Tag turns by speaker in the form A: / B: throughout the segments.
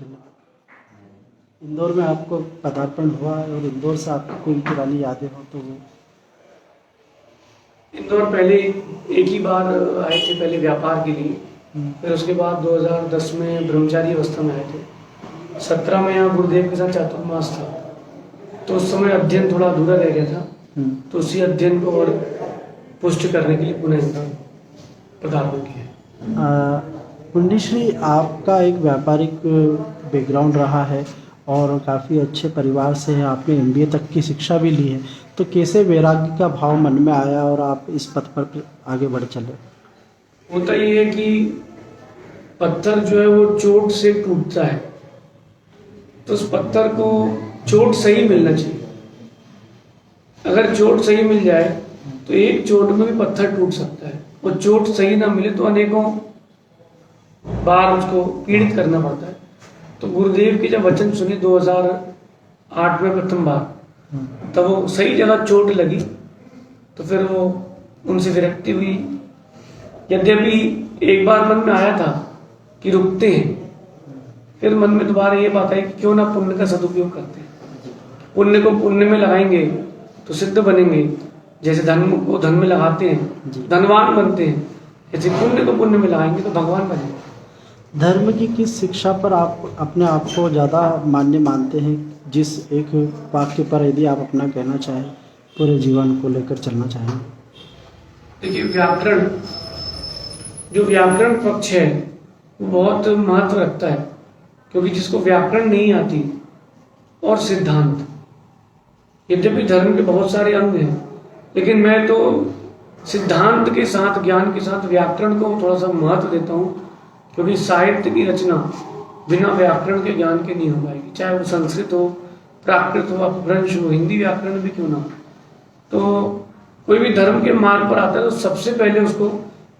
A: इंदौर में आपको पदार्पण हुआ है और इंदौर से आपकी कोई पुरानी यादें हो तो वो।
B: इंदौर पहले एक ही बार आए थे, पहले व्यापार के लिए। फिर उसके बाद 2010 में ब्रह्मचारी अवस्था में आए थे। 17 में यहाँ गुरुदेव के साथ चातुर्मास था, तो उस समय अध्ययन थोड़ा अधूरा रह गया था। तो उसी अध्ययन को और पुष्ट करने के लिए पुनः इंदौर पदार्पण किया।
A: पुण्यश्री, आपका एक व्यापारिक बैकग्राउंड रहा है और काफ़ी अच्छे परिवार से है, आपने एमबीए तक की शिक्षा भी ली है, तो कैसे वैराग्य का भाव मन में आया और आप इस पथ पर आगे बढ़ चले?
B: होता ये है कि पत्थर जो है वो चोट से टूटता है, तो उस पत्थर को चोट सही मिलना चाहिए। अगर चोट सही मिल जाए तो एक चोट में भी पत्थर टूट सकता है, और चोट सही ना मिले तो अनेकों बार उसको पीड़ित करना पड़ता है। तो गुरुदेव के जब वचन सुने 2008 में प्रथम बार, तब वो सही जगह चोट लगी, तो फिर वो उनसे विरक्ति हुई। यद्यपि एक बार मन में आया था कि रुकते हैं, फिर मन में दोबारा ये बात आई कि क्यों ना पुण्य का सदुपयोग करते हैं। पुण्य को पुण्य में लगाएंगे तो सिद्ध बनेंगे, जैसे धन को धन में लगाते हैं धनवान बनते हैं, ऐसे पुण्य को पुण्य में लगाएंगे तो भगवान बनेंगे।
A: धर्म की किस शिक्षा पर आप अपने आप को ज़्यादा मान्य मानते हैं? जिस एक वाक्य पर यदि आप अपना कहना चाहें, पूरे जीवन को लेकर चलना चाहें।
B: देखिए, व्याकरण, जो व्याकरण पक्ष है वो बहुत महत्व रखता है, क्योंकि जिसको व्याकरण नहीं आती, और सिद्धांत, यद्यपि धर्म के बहुत सारे अंग हैं, लेकिन मैं तो सिद्धांत के साथ, ज्ञान के साथ व्याकरण को थोड़ा सा महत्व देता हूँ, क्योंकि साहित्य की रचना बिना व्याकरण के ज्ञान के नहीं हो पाएगी। चाहे वो संस्कृत हो, प्राकृत हो, अपभ्रंश हो, हिंदी व्याकरण भी क्यों ना हो। तो कोई भी धर्म के मार्ग पर आता है तो सबसे पहले उसको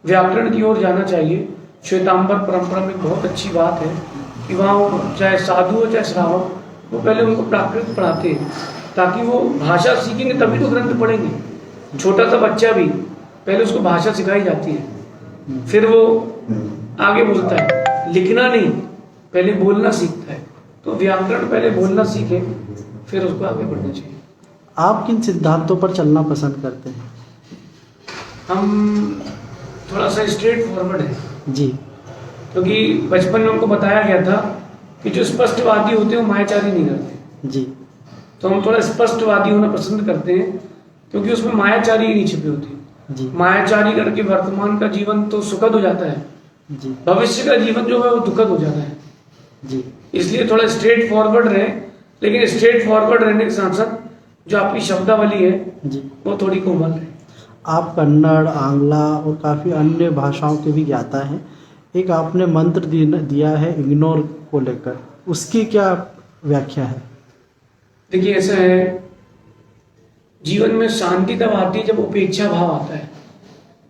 B: व्याकरण की ओर जाना चाहिए। श्वेतांबर परंपरा में बहुत अच्छी बात है कि वहाँ चाहे साधु हो चाहे श्रावक, वो पहले उनको प्राकृत पढ़ाते हैं, ताकि वो भाषा सीखेंगे तभी तो ग्रंथ पढ़ेंगे। छोटा सा बच्चा भी पहले उसको भाषा सिखाई जाती है, फिर वो आगे बोलता है। लिखना नहीं, पहले बोलना सीखता है। तो व्याकरण पहले बोलना सीखे, फिर उसको आगे बढ़ना चाहिए।
A: आप किन सिद्धांतों पर चलना पसंद करते हैं?
B: हम थोड़ा सा स्ट्रेट फॉरवर्ड है
A: जी।
B: क्योंकि बचपन में हमको बताया गया था कि जो स्पष्टवादी होते हैं वो मायाचारी नहीं करते
A: जी।
B: तो हम थोड़ा स्पष्टवादी होना पसंद करते हैं, क्योंकि उसमें मायाचारी ही नहीं छिपी होती।
A: जी।
B: मायाचारी करके वर्तमान का जीवन तो सुखद हो जाता है,
A: जी।
B: भविष्य का जीवन जो है वो दुखद हो जाता है।
A: जी।
B: इसलिए थोड़ा स्ट्रेट फॉरवर्ड रहे, लेकिन स्ट्रेट फॉरवर्ड रहने के साथ साथ जो आपकी शब्दावली है
A: जी,
B: वो थोड़ी कोमल रहे।
A: आप कन्नड़, आंग्ला और काफ़ी अन्य भाषाओं के भी ज्ञाता हैं। एक आपने मंत्र दिया है इग्नोर को लेकर, उसकी क्या व्याख्या है?
B: देखिए, ऐसा है, जीवन में शांति तब आती है जब उपेक्षा भाव आता है,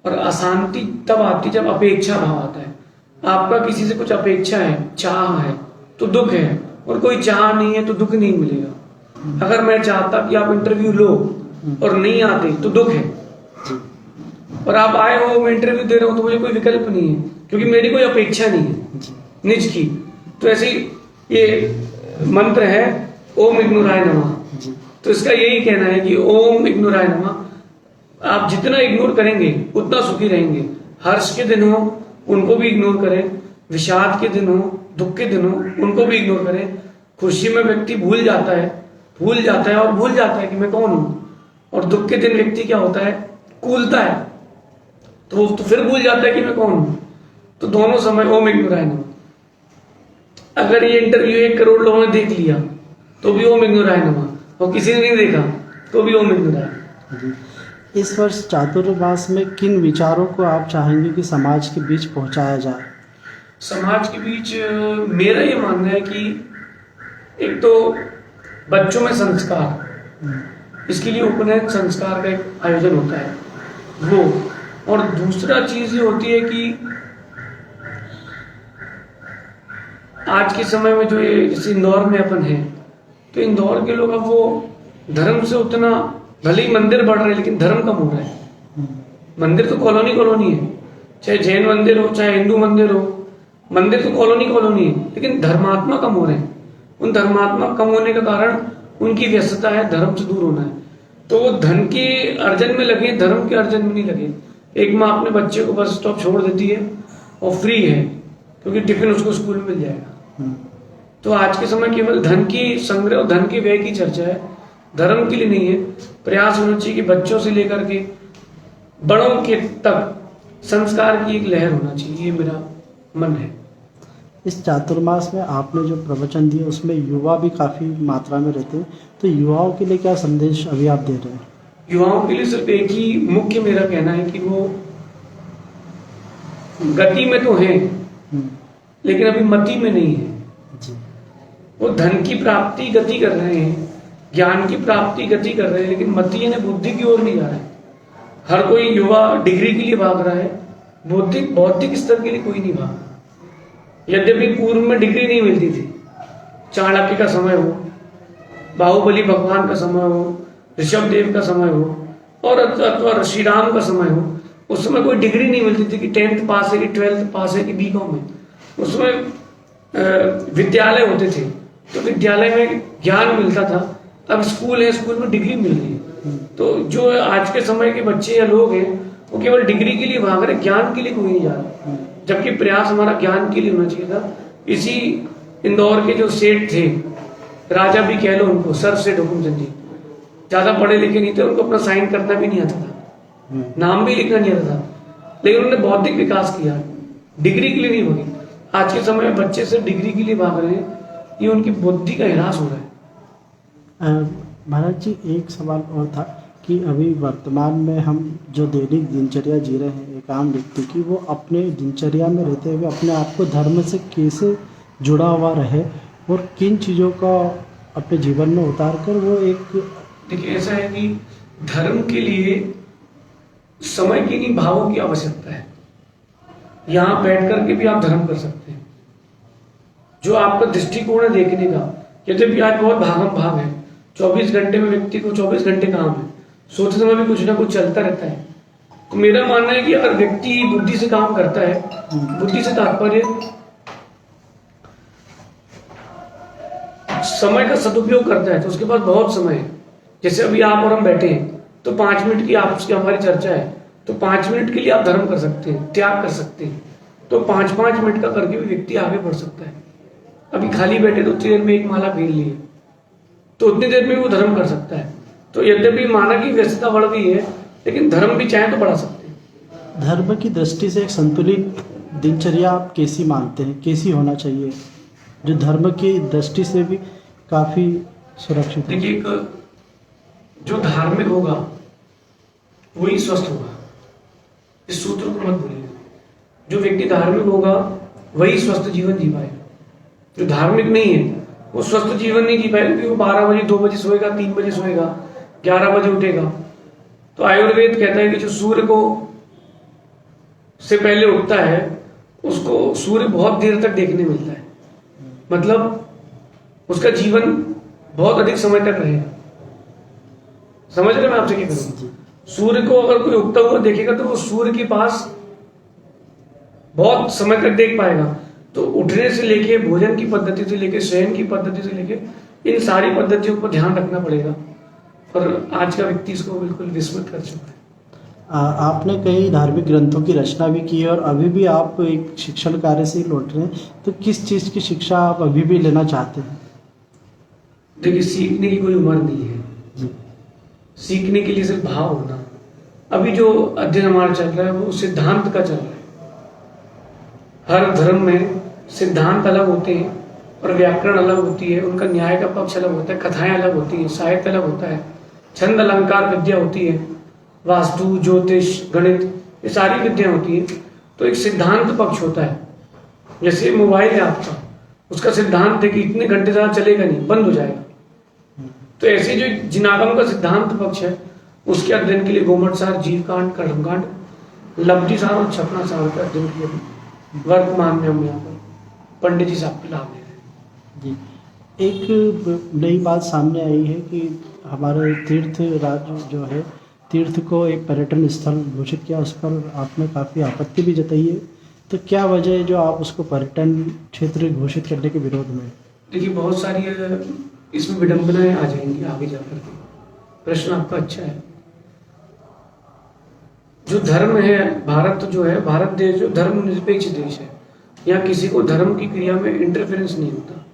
B: और अशांति तब आती है जब अपेक्षा भाव आता है। आपका किसी से कुछ अपेक्षा है, चाह है, तो दुख है, और कोई चाह नहीं है तो दुख नहीं मिलेगा। अगर मैं चाहता कि आप इंटरव्यू लो और नहीं आते तो दुख है, और आप आए हो, मैं इंटरव्यू दे रहा हूं तो मुझे कोई विकल्प नहीं है, क्योंकि मेरी कोई अपेक्षा नहीं है निज की। तो ऐसे ही ये मंत्र है ओम इग्नोराय नमः। तो इसका यही कहना है कि ओम इग्नोराय नमः। आप जितना इग्नोर करेंगे उतना सुखी रहेंगे। हर्ष के दिन हो उनको भी इग्नोर करें, विषाद के दिन हो, दुख के दिन हो, उनको भी इग्नोर करें। खुशी में व्यक्ति भूल जाता है और भूल जाता है कि मैं कौन हूं, और दुख के दिन व्यक्ति क्या होता है, कूलता है, तो वो तो फिर भूल जाता है कि मैं कौन हूं। तो दोनों समय ओम इग्नोराय नमः। अगर ये इंटरव्यू 1 करोड़ लोगों ने देख लिया तो भी ओम इग्नोराय नमः, और किसी ने नहीं देखा तो भी ओम इग्नोराय।
A: इस वर्ष चातुर्मास में किन विचारों को आप चाहेंगे कि समाज के बीच पहुंचाया जाए?
B: समाज के बीच मेरा ये मानना है कि एक तो बच्चों में संस्कार, इसके लिए उपनयन संस्कार का एक आयोजन होता है वो, और दूसरा चीज ये होती है कि आज के समय में जो ये जैसे इंदौर में अपन है, तो इंदौर के लोग अब वो धर्म से उतना, भले ही मंदिर बढ़ रहे हैं लेकिन धर्म कम हो रहा है। मंदिर तो कॉलोनी है, चाहे जैन मंदिर हो चाहे हिंदू मंदिर हो, मंदिर तो कॉलोनी कॉलोनी है, लेकिन धर्मात्मा कम हो रहे हैं। उन धर्मात्मा कम होने के कारण उनकी व्यस्तता है, धर्म से दूर होना है। तो वो धन के अर्जन में लगे, धर्म के अर्जन में नहीं लगे। एक माँ अपने बच्चे को बस स्टॉप छोड़ देती है और फ्री है, क्योंकि टिफिन उसको स्कूल में मिल जाएगा। तो आज के समय केवल धन की संग्रह और धन के व्यय की चर्चा है, धर्म के लिए नहीं है। प्रयास होना चाहिए कि बच्चों से लेकर के बड़ों के तक संस्कार की एक लहर होना चाहिए, ये मेरा मन है।
A: इस चातुर्मास में आपने जो प्रवचन दिए उसमें युवा भी काफ़ी मात्रा में रहते हैं, तो युवाओं के लिए क्या संदेश अभी आप दे रहे हैं?
B: युवाओं के लिए सिर्फ एक ही मुख्य मेरा कहना है कि वो गति में तो हैं, लेकिन अभी मति में नहीं है।
A: जी।
B: वो धन की प्राप्ति गति कर रहे हैं, ज्ञान की प्राप्ति गति कर रहे हैं, लेकिन मति यानी बुद्धि की ओर नहीं जा रहा है। हर कोई युवा डिग्री के लिए भाग रहा है, बौद्धिक स्तर के लिए कोई नहीं भाग। यद्यपि पूर्व में डिग्री नहीं मिलती थी, चाणक्य का समय हो, बाहुबली भगवान का समय हो, ऋषभ देव का समय हो, और अथवा श्री राम का समय हो, उस समय कोई डिग्री नहीं मिलती थी कि 10th पास है कि 12th पास है कि बीकॉम है। उसमें विद्यालय होते थे, तो विद्यालय में ज्ञान मिलता था। अब स्कूल है, स्कूल में डिग्री मिल रही है। तो जो आज के समय के बच्चे या लोग हैं, वो केवल डिग्री के लिए भाग रहे, ज्ञान के लिए कोई नहीं जा रहा। जबकि प्रयास हमारा ज्ञान के लिए होना चाहिए था। इसी इंदौर के जो सेठ थे, राजा भी कह लो उनको, सर सेठ हुकुमचंद जी, ज्यादा पढ़े लिखे नहीं थे, उनको अपना साइन करना भी नहीं आता था, नाम भी लिखना नहीं आता था, लेकिन उन्होंने बौद्धिक विकास किया, डिग्री के लिए नहीं भागी। आज के समय में बच्चे सिर्फ डिग्री के लिए भाग रहे हैं, ये उनकी बुद्धि का ह्रास हो रहा है।
A: महाराज जी, एक सवाल और था कि अभी वर्तमान में हम जो दैनिक दिनचर्या जी रहे हैं, एक आम व्यक्ति की, वो अपने दिनचर्या में रहते हुए अपने आप को धर्म से कैसे जुड़ा हुआ रहे और किन चीज़ों का अपने जीवन में उतार कर वो एक।
B: देखिए, ऐसा है कि धर्म के लिए समय की नहीं, भावों की आवश्यकता है। यहां बैठ करके भी आप धर्म कर सकते हैं। जो आपका दृष्टिकोण है देखने का, यद्यपि आज बहुत भागम भाग है, 24 घंटे में व्यक्ति को 24 घंटे काम है, सोचते समय भी कुछ ना कुछ चलता रहता है। तो मेरा मानना है कि अगर व्यक्ति बुद्धि से काम करता है, बुद्धि से तात्पर्य समय का सदुपयोग करता है, तो उसके पास बहुत समय है। जैसे अभी आप और हम बैठे हैं, तो 5 मिनट की आपकी हमारी चर्चा है, तो 5 मिनट के लिए आप धर्म कर सकते हैं, त्याग कर सकते हैं। तो 5-5 मिनट का करके भी व्यक्ति आगे बढ़ सकता है। अभी खाली बैठे तो उतनी देर में एक माला फेर ली है, तो उतनी देर में वो धर्म कर सकता है। तो यद्यपि माना की व्यस्तता बढ़ गई है, लेकिन धर्म भी चाहे तो बढ़ा सकते हैं।
A: धर्म की दृष्टि से एक संतुलित दिनचर्या आप कैसी मानते हैं, कैसी होना चाहिए, जो धर्म की दृष्टि से भी काफ़ी सुरक्षित है?
B: देखिए, जो धार्मिक होगा वही स्वस्थ होगा, इस सूत्र को मत भूलिए। जो व्यक्ति धार्मिक होगा वही स्वस्थ जीवन जी पाएगा। जो धार्मिक नहीं है वो स्वस्थ जीवन नहीं जी पाएगा, क्योंकि वो 12 बजे 2 बजे सोएगा, 3 बजे सोएगा, 11 बजे उठेगा। तो आयुर्वेद कहता है कि जो सूर्य को से पहले उठता है उसको सूर्य बहुत देर तक देखने मिलता है, मतलब उसका जीवन बहुत अधिक समय तक रहेगा। समझ रहे मैं आपसे क्या करूँ? सूर्य को अगर कोई उगता हुआ देखेगा तो वो सूर्य के पास बहुत समय तक देख पाएगा। तो उठने से लेके, भोजन की पद्धति से लेके, शयन की पद्धति से लेके, इन सारी पद्धतियों पर ध्यान रखना पड़ेगा। और आज का व्यक्ति इसको बिल्कुल विस्मृत कर चुका है।
A: आपने कई धार्मिक ग्रंथों की रचना भी की है और अभी भी आप एक शिक्षण कार्य से ही लौट रहे हैं, तो किस चीज़ की शिक्षा आप अभी भी लेना चाहते हैं?
B: देखिए, सीखने की कोई उम्र नहीं है
A: जी।
B: सीखने के लिए सिर्फ भाव होना। अभी जो अध्ययन हमारा चल रहा है वो सिद्धांत का चल रहा है। हर धर्म में सिद्धांत अलग होते हैं और व्याकरण अलग होती है, उनका न्याय का पक्ष अलग होता है, कथाएं अलग होती हैं, साहित्य अलग होता है, छंद अलंकार विद्या होती है, वास्तु, ज्योतिष, गणित, ये सारी विद्या होती है। तो एक सिद्धांत पक्ष होता है। जैसे मोबाइल है आपका, उसका सिद्धांत है कि इतने घंटे ज़्यादा चलेगा नहीं, बंद हो जाएगा। तो ऐसे जो जिनागम का सिद्धांत पक्ष है, उसके अध्ययन के लिए गोमटसार, जीवकांड, कर्मकांड, लब्धिसार और छपनासार का अध्ययन किया। वर्तमान में हम यहाँ पर पंडित जी साहब के लाभ ले रहे हैं।
A: जी, एक नई बात सामने आई है कि हमारे तीर्थ राज जो है, तीर्थ को एक पर्यटन स्थल घोषित किया, उस पर आपने काफ़ी आपत्ति भी जताई है तो क्या वजह है जो आप उसको पर्यटन क्षेत्र घोषित करने के विरोध में?
B: देखिए बहुत सारी इसमें विडंबनाएं आ जाएंगी आगे जाकर के। प्रश्न आपका अच्छा है। जो धर्म है, भारत जो है, भारत देश जो धर्मनिरपेक्ष देश है, यहाँ किसी को धर्म की क्रिया में इंटरफेरेंस नहीं होता।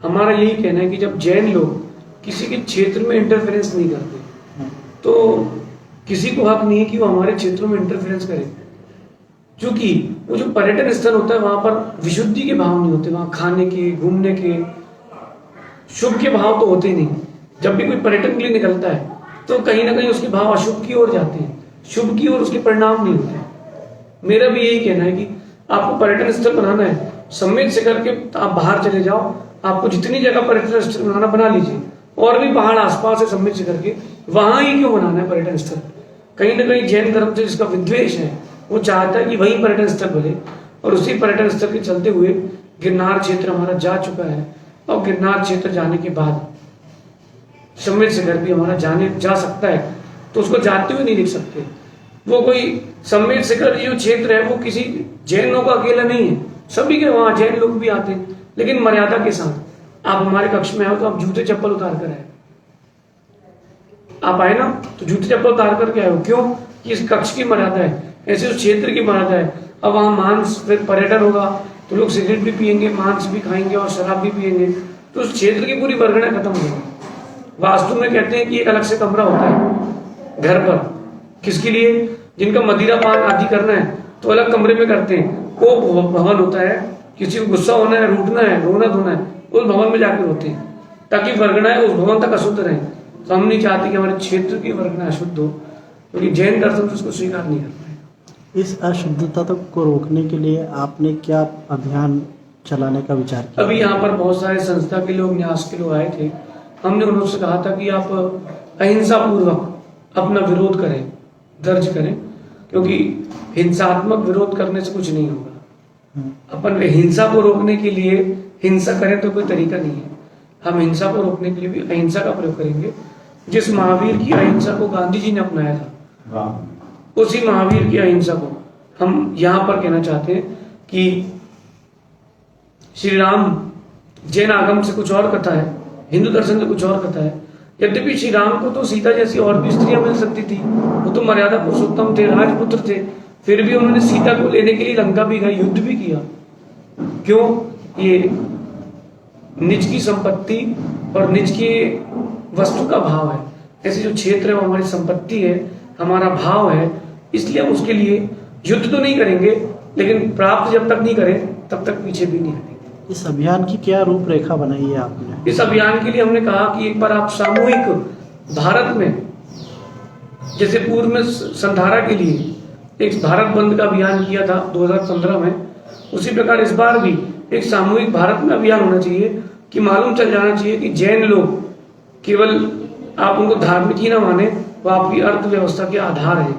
B: हमारा यही कहना है कि जब जैन लोग किसी के क्षेत्र में इंटरफेरेंस नहीं करते तो किसी को हक नहीं है कि वो हमारे क्षेत्रों में इंटरफेरेंस करे। क्योंकि वो जो पर्यटन स्थल होता है वहां पर विशुद्धि के भाव नहीं होते, वहां खाने के, घूमने के, शुभ के भाव तो होते नहीं। जब भी कोई पर्यटन के लिए निकलता है तो कहीं ना कहीं उसके भाव अशुभ की ओर जाते हैं, शुभ की ओर उसके परिणाम नहीं होते। मेरा भी यही कहना है कि आपको पर्यटन स्थल बनाना है, सम्मिलित से करके आप बाहर चले जाओ, आपको जितनी जगह पर्यटन स्थल बनाना बना लीजिए, और भी पहाड़ आसपास है सम्मिलित से करके, वहां ही क्यों बनाना है पर्यटन स्थल? कहीं ना कहीं जैन धर्म से जिसका विद्वेष है वो चाहता है कि वही पर्यटन स्थल बने, और उसी पर्यटन स्थल के चलते हुए गिरनार क्षेत्र हमारा जा चुका है, और गिरनार क्षेत्र जाने के बाद सम्मिलित शिखर भी हमारा जा सकता है, तो उसको जाते हुए नहीं देख सकते। वो कोई सम्मिलित शिखर जो क्षेत्र है वो किसी जैनों का अकेला नहीं है, सभी के वहां जैन लोग भी आते हैं, लेकिन मर्यादा के साथ। आप हमारे कक्ष में आओ तो आप जूते चप्पल उतार कर आए, आप आए ना तो जूते चप्पल उतार करके आए हो, क्यों? कि इस कक्ष की मर्यादा है, ऐसे उस क्षेत्र की मर्यादा है। अब वहां मांस, फिर पर्यटन होगा तो लोग सिगरेट भी पियेंगे, मांस भी खाएंगे और शराब भी पियेंगे, तो उस क्षेत्र की पूरी वर्गणा खत्म हो जाएगी। वास्तु में कहते हैं कि एक अलग से कमरा होता है घर पर, किसके लिए? जिनका मदिरा पान आदि करना है तो अलग कमरे में करते हैं। वो भवन होता है, किसी को गुस्सा होना है, रूठना है, रोना धोना है, उस भवन में जाकर होते हैं, ताकि वर्गणाएं उस भवन तक अशुद्ध रहे। तो हम नहीं चाहते कि हमारे क्षेत्र की वर्गना अशुद्ध हो, क्योंकि जैन दर्शन उसको स्वीकार नहीं करता है।
A: इस अशुद्धता को रोकने के लिए आपने क्या अभियान चलाने का विचार किया?
B: अभी यहाँ पर बहुत सारे संस्था के लोग, न्यास के लोग आए थे, हमने उनसे कहा था कि आप अहिंसा पूर्वक अपना विरोध करें, दर्ज करें, क्योंकि हिंसात्मक विरोध करने से कुछ नहीं होगा। अपन हिंसा को रोकने के लिए हिंसा करें तो कोई तरीका नहीं है। हम हिंसा को रोकने के लिए भी अहिंसा का प्रयोग करेंगे। जिस महावीर की अहिंसा को गांधी जी ने अपनाया था, उसी महावीर की अहिंसा को हम यहाँ पर कहना चाहते हैं कि श्री राम जैन आगम से कुछ और कथा है, हिंदू दर्शन से कुछ और कथा है। यद्यपि श्री राम को तो सीता जैसी और भी स्त्रियां मिल सकती थी, वो तो मर्यादा पुरुषोत्तम थे, राजपुत्र थे, फिर भी उन्होंने सीता को लेने के लिए लंका भी गए, युद्ध भी किया। क्यों? ये निज की संपत्ति और निज के वस्तु का भाव है। ऐसे जो क्षेत्र है वो हमारी संपत्ति है, हमारा भाव है, इसलिए हम उसके लिए युद्ध तो नहीं करेंगे, लेकिन प्राप्त जब तक नहीं करें तब तक पीछे भी नहीं हटेंगे।
A: इस अभियान की क्या रूपरेखा बनाई है आपने?
B: इस अभियान के लिए हमने कहा कि एक बार आप सामूहिक भारत में, जैसे पूर्व में संधारा के लिए एक भारत बंद का अभियान किया था 2015 में, उसी प्रकार इस बार भी एक सामूहिक भारत में अभियान होना चाहिए कि मालूम चल जाना चाहिए कि जैन लोग केवल आप उनको धार्मिक ही ना माने, वो आपकी अर्थव्यवस्था के आधार है।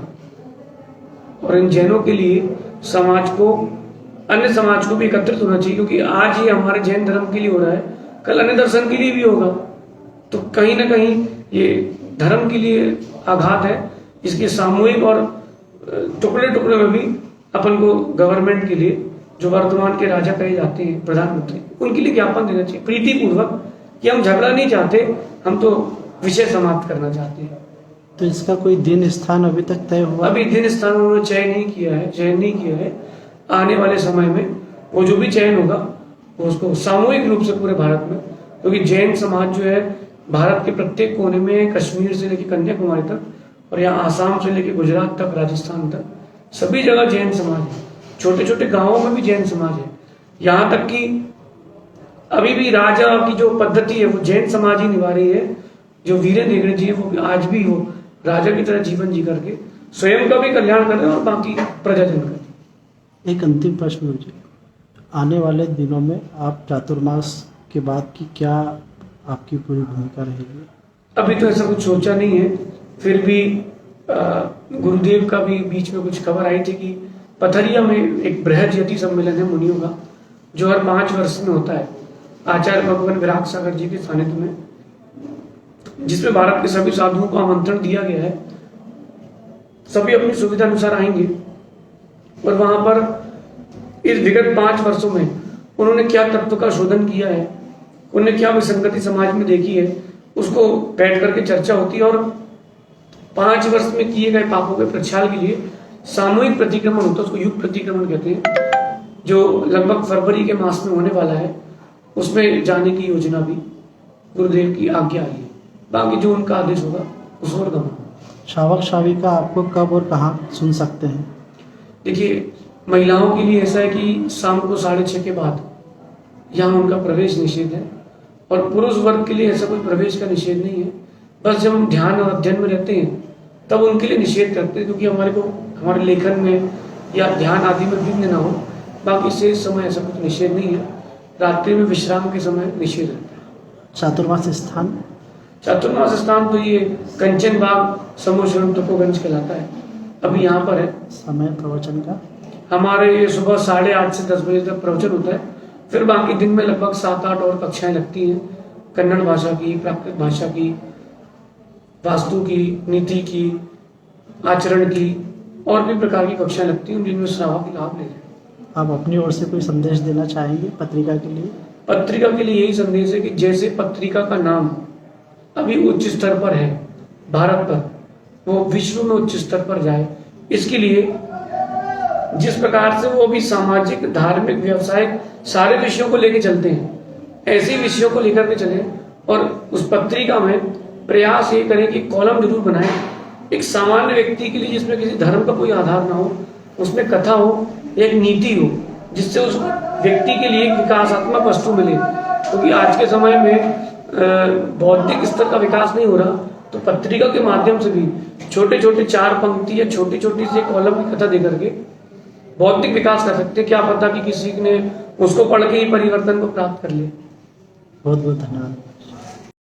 B: और इन जैनों के लिए समाज को, अन्य समाज को भी एकत्रित होना चाहिए, क्योंकि आज ये हमारे जैन धर्म के लिए हो रहा है, कल अन्य दर्शन के लिए भी होगा। तो कहीं ना कहीं ये धर्म के लिए आघात है। इसके सामूहिक और टुकड़े टुकड़े में भी अपन को गवर्नमेंट के लिए, जो वर्तमान के राजा कहे जाते हैं, प्रधानमंत्री, उनके लिए ज्ञापन देना चाहिए प्रीति पूर्वक कि हम झगड़ा नहीं चाहते, हम तो विषय समाप्त करना चाहते हैं।
A: तो इसका कोई दिन स्थान अभी तक तय हुआ?
B: अभी दिन स्थान उन्होंने चयन नहीं किया है। आने वाले समय में वो जो भी चयन होगा वो उसको सामूहिक रूप से पूरे भारत में, क्योंकि जैन समाज जो है भारत के प्रत्येक कोने में, कश्मीर से लेकर कन्याकुमारी तक, और यहाँ आसाम से लेकर गुजरात तक, राजस्थान तक, सभी जगह जैन समाज है। छोटे छोटे गांवों में भी जैन समाज है। यहाँ तक कि अभी भी राजा की जो पद्धति है वो जैन समाज ही निभा रही है। जो वीरेंद्र हेगड़े जी है वो आज भी वो राजा की तरह जीवन जी करके स्वयं का भी कल्याण कर रहे हैं और बाकी प्रजाजन का।
A: एक अंतिम प्रश्न मुझे, आने वाले दिनों में आप चातुर्मास के बाद की क्या आपकी पूरी भूमिका रहेगी?
B: अभी तो ऐसा कुछ सोचा नहीं है, फिर भी गुरुदेव का भी बीच में कुछ खबर आई थी कि पथरिया में एक बृहद यति सम्मेलन है मुनियों का, जो हर 5 वर्ष में होता है, आचार्य भगवान विराग सागर जी के सानिध्य में, जिसमें भारत के सभी साधुओं को आमंत्रण दिया गया है। सभी अपनी सुविधा अनुसार आएंगे और वहां पर इस विगत 5 वर्षों में उन्होंने क्या तत्व का शोधन किया है, उन्होंने क्या विसंगति समाज में देखी है, उसको बैठ करके चर्चा होती है। और 5 वर्ष में किए गए पापों के प्रक्षाल के लिए सामूहिक प्रतिक्रमण होता है, उसको युग प्रतिक्रमण कहते हैं, जो लगभग फरवरी के मास में होने वाला है। उसमें जाने की योजना भी गुरुदेव की आज्ञा आई है, बाकी जो उनका आदेश होगा उस ओर गमन।
A: श्रावक श्राविका आपको कब और कहाँ सुन सकते हैं?
B: देखिए, महिलाओं के लिए ऐसा है कि शाम को 6:30 के बाद यहाँ उनका प्रवेश निषेध है, और पुरुष वर्ग के लिए ऐसा कोई प्रवेश का निषेध नहीं है। बस जब हम ध्यान और अध्ययन में रहते हैं तब उनके लिए निषेध करते हैं, क्योंकि हमारे लेखन में या ध्यान आदि में विघ्न ना हो। बाकी शेष समय ऐसा कुछ निषेध नहीं है। रात्रि में विश्राम के समय निषेध रहता है।
A: चातुर्मास स्थान?
B: चातुर्मास स्थान तो ये कंचन बाग समूह तुकोगंज कहलाता है, अभी यहाँ पर है।
A: समय प्रवचन का?
B: हमारे सुबह 8:30 से 10 बजे तक प्रवचन होता है, फिर बाकी दिन में लगभग 7-8 और कक्षाएं लगती हैं, कन्नड़ भाषा की, प्राकृत भाषा की, वास्तु की, नीति की, आचरण की, और भी प्रकार की कक्षाएं लगती हैं, जिनमें श्रावक लाभ ले रहे हैं।
A: आप अपनी ओर से कोई संदेश देना चाहेंगे पत्रिका के लिए?
B: पत्रिका के लिए यही संदेश है कि जैसे पत्रिका का नाम अभी उच्च स्तर पर है भारत पर, वो विश्व में उच्च स्तर पर जाए, इसके लिए जिस प्रकार से वो अभी सामाजिक, धार्मिक, व्यावसायिक सारे विषयों को लेकर चलते हैं, ऐसे विषयों को लेकर के चले। और उस पत्रिका में प्रयास ये करें कि कॉलम जरूर बनाएं, एक सामान्य व्यक्ति के लिए जिसमें किसी धर्म का कोई आधार ना हो, उसमें कथा हो, एक नीति हो, जिससे उस व्यक्ति के लिए एक विकासात्मक वस्तु मिले। क्योंकि आज के समय में बौद्धिक स्तर का विकास नहीं हो रहा, तो पत्रिका के माध्यम से भी छोटे छोटे 4 पंक्ति या छोटी छोटी सी कॉलम की कथा देकर के बौद्धिक विकास कर सकते हैं। क्या पता कि किसी ने उसको पढ़ के ही परिवर्तन को प्राप्त कर ले।
A: बहुत बहुत धन्यवाद।